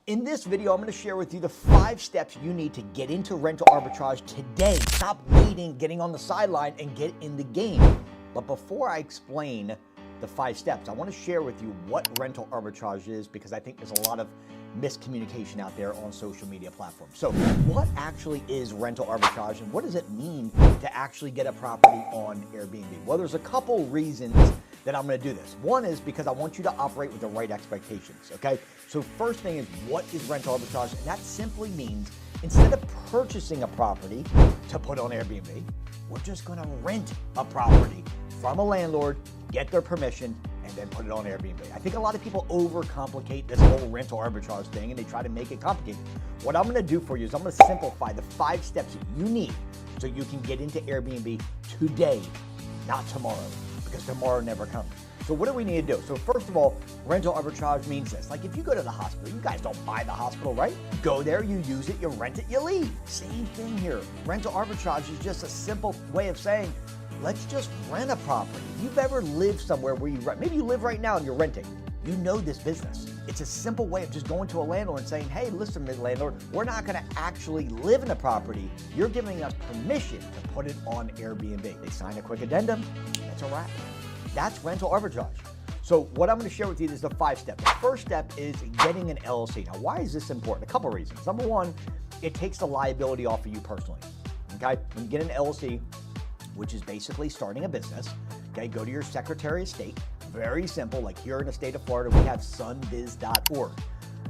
In this video, I'm going to share with you the 5 steps you need to get into rental arbitrage today. Stop waiting, getting on the sideline, and get in the game. But before I explain the 5 steps, I want to share with you what rental arbitrage is, because I think there's a lot of miscommunication out there on social media platforms. So what actually is rental arbitrage, and what does it mean to actually get a property on Airbnb? Well, there's a couple reasons that I'm going to do this. One is because I want you to operate with the right expectations, okay? So first thing is, what is rental arbitrage? And that simply means instead of purchasing a property to put on Airbnb, we're just going to rent a property from a landlord, get their permission, and then put it on Airbnb. I think a lot of people overcomplicate this whole rental arbitrage thing and they try to make it complicated. What I'm going to do for you is I'm going to simplify the 5 steps that you need so you can get into Airbnb today, not tomorrow, because tomorrow never comes. So what do we need to do? So first of all, rental arbitrage means this. Like if you go to the hospital, you guys don't buy the hospital, right? You go there, you use it, you rent it, you leave. Same thing here. Rental arbitrage is just a simple way of saying, let's just rent a property. If you've ever lived somewhere where you rent, maybe you live right now and you're renting, you know this business. It's a simple way of just going to a landlord and saying, hey, listen, landlord, we're not gonna actually live in the property. You're giving us permission to put it on Airbnb. They sign a quick addendum, that's a wrap. That's rental arbitrage. So what I'm gonna share with you is the 5 steps. The first step is getting an LLC. Now, why is this important? A couple reasons. Number one, it takes the liability off of you personally, okay? When you get an LLC, which is basically starting a business, okay, go to your Secretary of State. Very simple, like here in the state of Florida, we have sunbiz.org.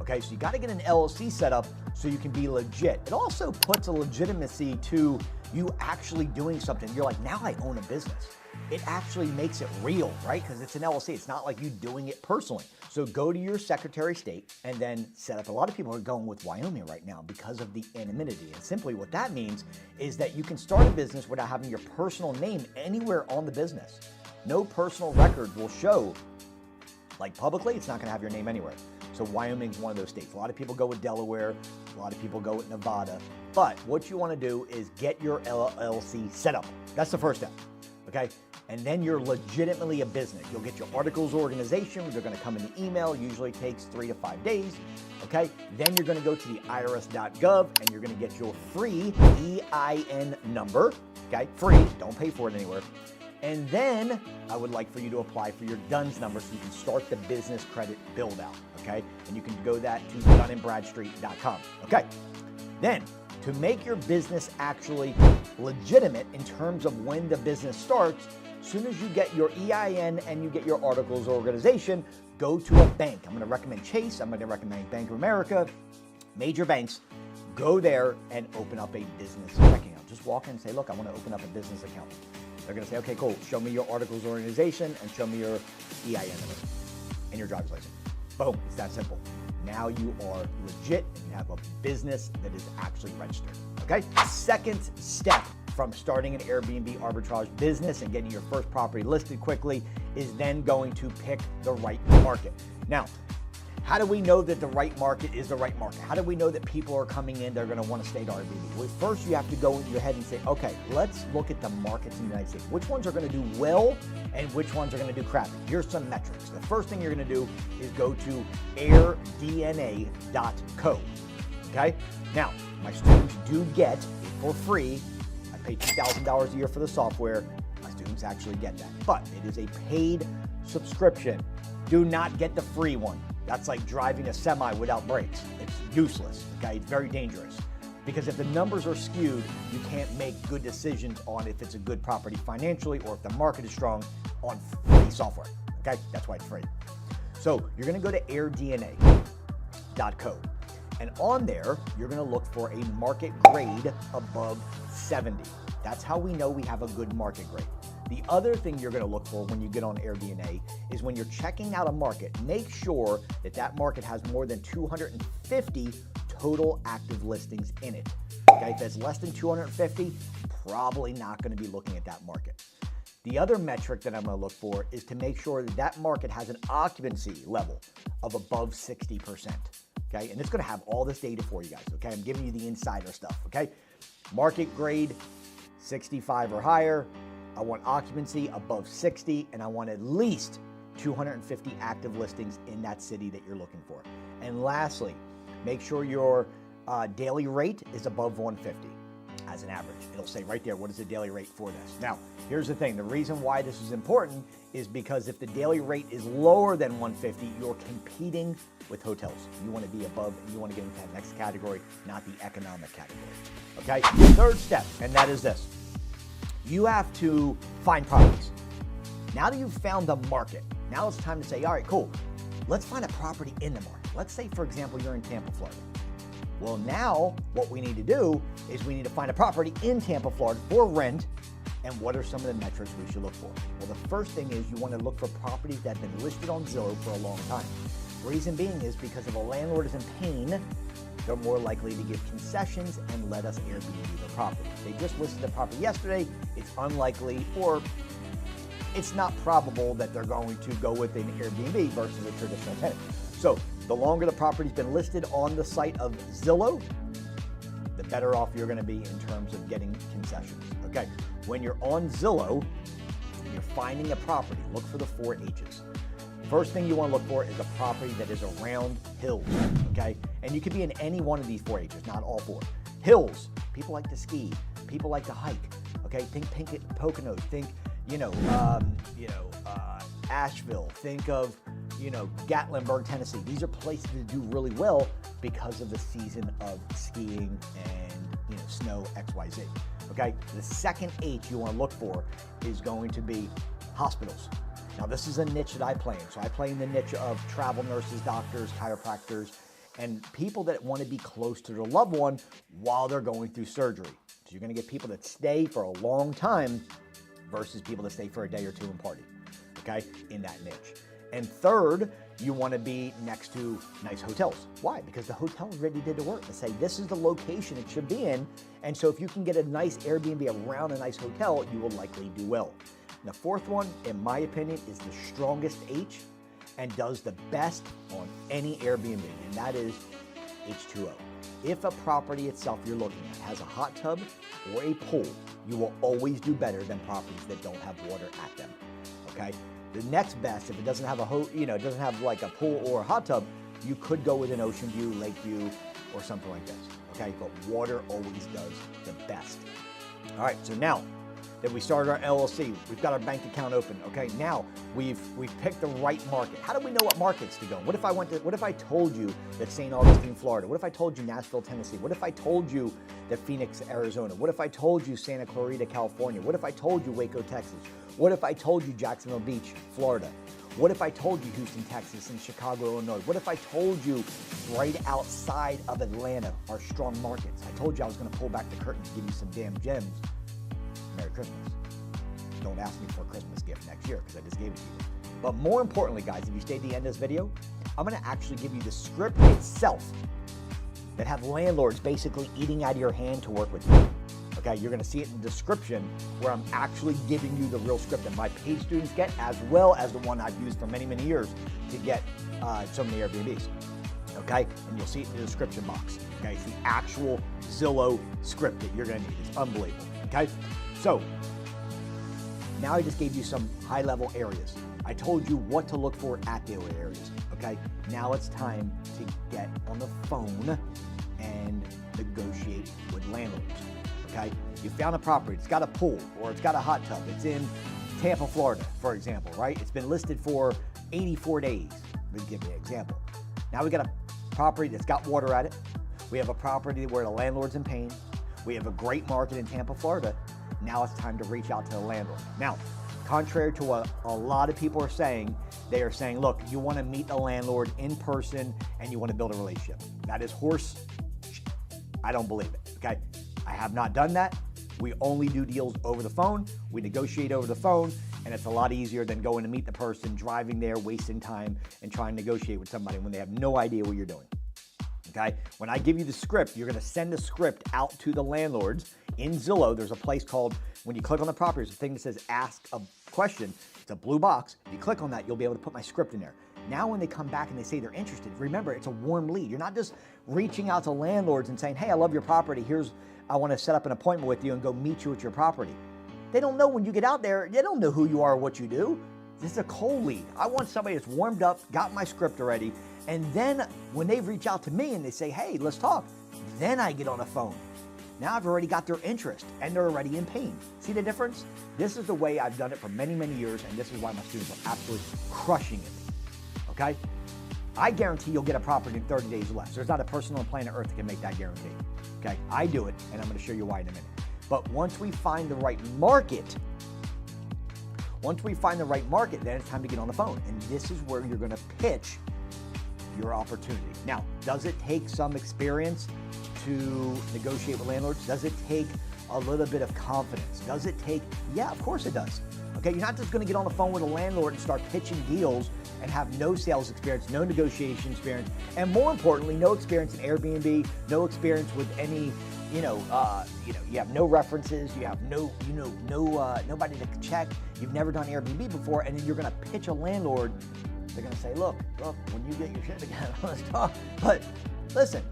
Okay, so you gotta get an LLC set up so you can be legit. It also puts a legitimacy to you actually doing something. You're like, now I own a business. It actually makes it real, right? Because it's an LLC. It's not like you doing it personally. So go to your Secretary of State and then set up. A lot of people are going with Wyoming right now because of the anonymity. And simply what that means is that you can start a business without having your personal name anywhere on the business. No personal record will show, like publicly, it's not going to have your name anywhere. So Wyoming's one of those states. A lot of people go with Delaware. A lot of people go with Nevada. But what you want to do is get your LLC set up. That's the first step, okay? And then you're legitimately a business. You'll get your articles of organization. They're going to come in the email. Usually takes 3 to 5 days, okay? Then you're going to go to the irs.gov and you're going to get your free EIN number, okay? Free, don't pay for it anywhere. And then I would like for you to apply for your DUNS number so you can start the business credit build out, okay? And you can go that to dunandbradstreet.com, okay? Then, to make your business actually legitimate in terms of when the business starts, as soon as you get your EIN and you get your articles of organization, go to a bank. I'm gonna recommend Chase, I'm gonna recommend Bank of America, major banks. Go there and open up a business checking account. Just walk in and say, look, I wanna open up a business account. They're gonna say, okay, cool, show me your articles of organization and show me your EIN number and your driver's license. Boom, it's that simple. Now you are legit and you have a business that is actually registered, okay? Second step from starting an Airbnb arbitrage business and getting your first property listed quickly is then going to pick the right market. Now, how do we know that the right market is the right market? How do we know that people are coming in, they're gonna wanna stay to Airbnb? Well, first you have to go in your head and say, okay, let's look at the markets in the United States. Which ones are gonna do well and which ones are gonna do crappy? Here's some metrics. The first thing you're gonna do is go to airdna.co, okay? Now, my students do get it for free. I pay $2,000 a year for the software. My students actually get that, but it is a paid subscription. Do not get the free one. That's like driving a semi without brakes. It's useless, okay? It's very dangerous. Because if the numbers are skewed, you can't make good decisions on if it's a good property financially or if the market is strong on free software, okay? That's why it's free. So you're gonna go to airdna.co. And on there, you're gonna look for a market grade above 70. That's how we know we have a good market grade. The other thing you're gonna look for when you get on AirDNA is when you're checking out a market, make sure that that market has more than 250 total active listings in it. Okay, if it's less than 250, probably not gonna be looking at that market. The other metric that I'm gonna look for is to make sure that that market has an occupancy level of above 60%. Okay, and it's gonna have all this data for you guys, okay? I'm giving you the insider stuff, okay? Market grade, 65 or higher. I want occupancy above 60, and I want at least 250 active listings in that city that you're looking for. And lastly, Make sure your daily rate is above 150 as an average. It'll say right there, what is the daily rate for this? Now, here's the thing. The reason why this is important is because if the daily rate is lower than 150, you're competing with hotels. You want to be above, you want to get into that next category, not the economic category. Okay? Third step, and that is this. You have to find properties. Now that you've found the market, now it's time to say, all right, cool. Let's find a property in the market. Let's say, for example, you're in Tampa, Florida. Well, now what we need to do is we need to find a property in Tampa, Florida for rent. And what are some of the metrics we should look for? Well, the first thing is you want to look for properties that have been listed on Zillow for a long time. Reason being is because if a landlord is in pain, they're more likely to give concessions and let us Airbnb the property. They just listed the property yesterday. It's unlikely, or it's not probable that they're going to go with an Airbnb versus a traditional tenant. So the longer the property's been listed on the site of Zillow, the better off you're going to be in terms of getting concessions. Okay, when you're on Zillow, you're finding a property. Look for the 4 H's. First thing you want to look for is a property that is around hills. Okay, and you could be in any one of these 4 H's, not all 4. Hills. People like to ski. People like to hike. Okay, think Poconos. Think Asheville. Think of Gatlinburg, Tennessee. These are places that do really well because of the season of skiing and snow XYZ. Okay, the second H you want to look for is going to be hospitals. Now this is a niche that I play in. So I play in the niche of travel nurses, doctors, chiropractors, and people that want to be close to their loved one while they're going through surgery. So you're going to get people that stay for a long time versus people that stay for a day or two and party, okay, in that niche. And third, you want to be next to nice hotels. Why? Because the hotel already did the work to say this is the location it should be in. And so if you can get a nice Airbnb around a nice hotel, you will likely do well. And the fourth one, in my opinion, is the strongest H and does the best on any Airbnb, and that is H2O. If a property itself you're looking at has a hot tub or a pool, you will always do better than properties that don't have water at them, okay? The next best, if it doesn't have doesn't have like a pool or a hot tub, you could go with an ocean view, lake view, or something like this, okay? But water always does the best. All right, so now that we started our LLC, we've got our bank account open, okay? Now we've picked the right market. How do we know what markets to go? What if I told you that St. Augustine, Florida? What if I told you Nashville, Tennessee? What if I told you that Phoenix, Arizona? What if I told you Santa Clarita, California? What if I told you Waco, Texas? What if I told you Jacksonville Beach, Florida? What if I told you Houston, Texas, and Chicago, Illinois? What if I told you right outside of Atlanta are strong markets? I told you I was going to pull back the curtain and give you some damn gems. Merry Christmas. Don't ask me for a Christmas gift next year because I just gave it to you. But more importantly, guys, if you stay at the end of this video, I'm going to actually give you the script itself that have landlords basically eating out of your hand to work with you. Okay, you're going to see it in the description where I'm actually giving you the real script that my paid students get, as well as the one I've used for many, many years to get so many Airbnbs. Okay, and you'll see it in the description box. Okay, it's the actual Zillow script that you're going to need. It's unbelievable. Okay, so now I just gave you some high-level areas. I told you what to look for at the areas. Okay, now it's time to get on the phone and negotiate with landlords. Okay, you found a property, it's got a pool or it's got a hot tub. It's in Tampa, Florida, for example, right? It's been listed for 84 days. Let me give you an example. Now we got a property that's got water at it. We have a property where the landlord's in pain. We have a great market in Tampa, Florida. Now it's time to reach out to the landlord. Now, contrary to what a lot of people are saying, they are saying, look, you want to meet the landlord in person and you want to build a relationship. That is horse. I don't believe it, okay? I have not done that. We only do deals over the phone. We negotiate over the phone, and it's a lot easier than going to meet the person, driving there, wasting time, and trying to negotiate with somebody when they have no idea what you're doing. Okay? When I give you the script, you're going to send the script out to the landlords. In Zillow, there's a place called, when you click on the property, there's a thing that says ask a question. It's a blue box. If you click on that, you'll be able to put my script in there. Now when they come back and they say they're interested, remember, it's a warm lead. You're not just reaching out to landlords and saying, hey, I love your property. I want to set up an appointment with you and go meet you at your property. They don't know when you get out there. They don't know who you are or what you do. This is a cold lead. I want somebody that's warmed up, got my script already, And then when they reach out to me and they say, hey, let's talk, then I get on the phone. Now I've already got their interest and they're already in pain. See the difference? This is the way I've done it for many, many years, and this is why my students are absolutely crushing it, okay? I guarantee you'll get a property in 30 days or less. There's not a person on planet Earth that can make that guarantee, okay? I do it, and I'm gonna show you why in a minute. But once we find the right market, then it's time to get on the phone. And this is where you're gonna pitch your opportunity. Now, does it take some experience to negotiate with landlords? Does it take a little bit of confidence? Does it take, yeah, of course it does. Okay, you're not just gonna get on the phone with a landlord and start pitching deals and have no sales experience, no negotiation experience, and more importantly, no experience in Airbnb, no experience with any, you have no references, you have nobody to check, you've never done Airbnb before, and then you're gonna pitch a landlord. They're gonna say, look, when you get your shit together, let's talk. But listen,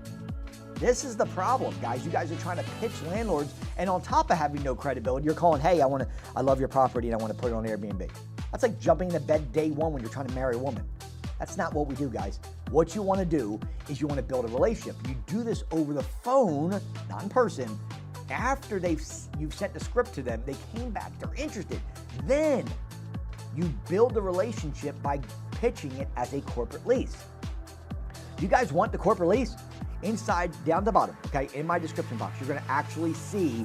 this is the problem, guys. You guys are trying to pitch landlords, and on top of having no credibility, you're calling, hey, I love your property and I want to put it on Airbnb. That's like jumping into bed day one when you're trying to marry a woman. That's not what we do, guys. What you want to do is you want to build a relationship. You do this over the phone, not in person. After you've sent the script to them, they came back, they're interested. Then you build the relationship by pitching it as a corporate lease. You guys want the corporate lease? Inside, down the bottom, okay, in my description box, you're gonna actually see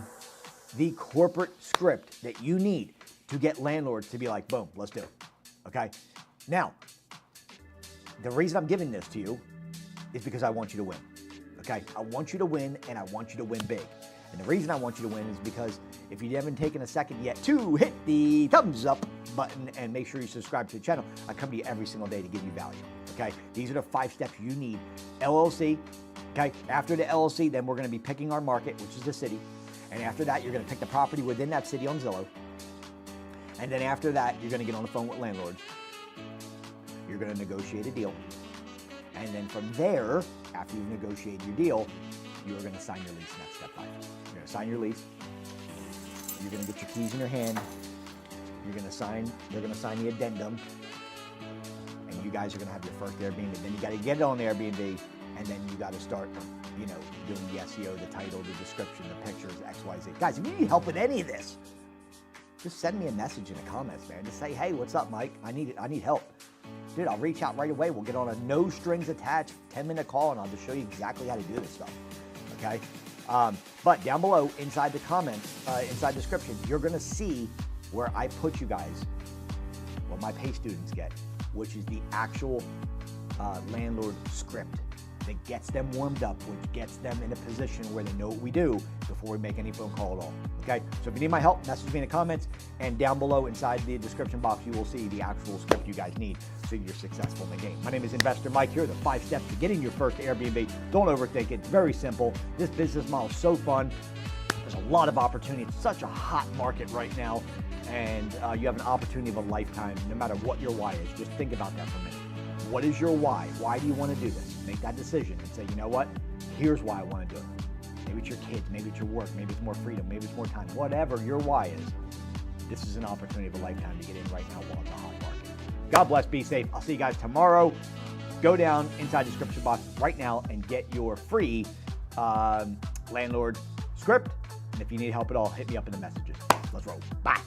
the corporate script that you need to get landlords to be like, boom, let's do it, okay? Now, the reason I'm giving this to you is because I want you to win, okay? I want you to win, and I want you to win big. And the reason I want you to win is because if you haven't taken a second yet to hit the thumbs up button and make sure you subscribe to the channel, I come to you every single day to give you value, okay? These are the 5 steps you need. LLC, okay? After the LLC, then we're gonna be picking our market, which is the city. And after that, you're gonna pick the property within that city on Zillow. And then after that, you're gonna get on the phone with landlords. You're gonna negotiate a deal. And then from there, after you negotiate your deal, you're gonna sign your lease. That's step 5. You're gonna sign your lease. You're gonna get your keys in your hand. They're gonna sign the addendum. And you guys are gonna have your first Airbnb. Then you gotta get it on Airbnb, and then you gotta start, doing the SEO, the title, the description, the pictures, X, Y, Z. Guys, if you need help with any of this, just send me a message in the comments, man. Just say, hey, what's up, Mike? I need help. Dude, I'll reach out right away. We'll get on a no strings attached 10-minute call, and I'll just show you exactly how to do this stuff, okay? But down below, inside the comments, inside the description, you're gonna see where I put you guys, what my pay students get, which is the actual landlord script that gets them warmed up, which gets them in a position where they know what we do before we make any phone call at all, okay? So if you need my help, message me in the comments, and down below inside the description box, you will see the actual script you guys need so you're successful in the game. My name is Investor Mike. Here are the 5 steps to getting your first Airbnb. Don't overthink it. It's very simple. This business model is so fun. There's a lot of opportunity. It's such a hot market right now, and you have an opportunity of a lifetime, no matter what your why is. Just think about that for a minute. What is your why? Why do you want to do this? Make that decision and say, you know what? Here's why I want to do it. Maybe it's your kids, maybe it's your work, maybe it's more freedom, maybe it's more time. Whatever your why is, this is an opportunity of a lifetime to get in right now while it's a hot market. God bless, be safe. I'll see you guys tomorrow. Go down inside the description box right now and get your free landlord script. And if you need help at all, hit me up in the messages. Let's roll. Bye.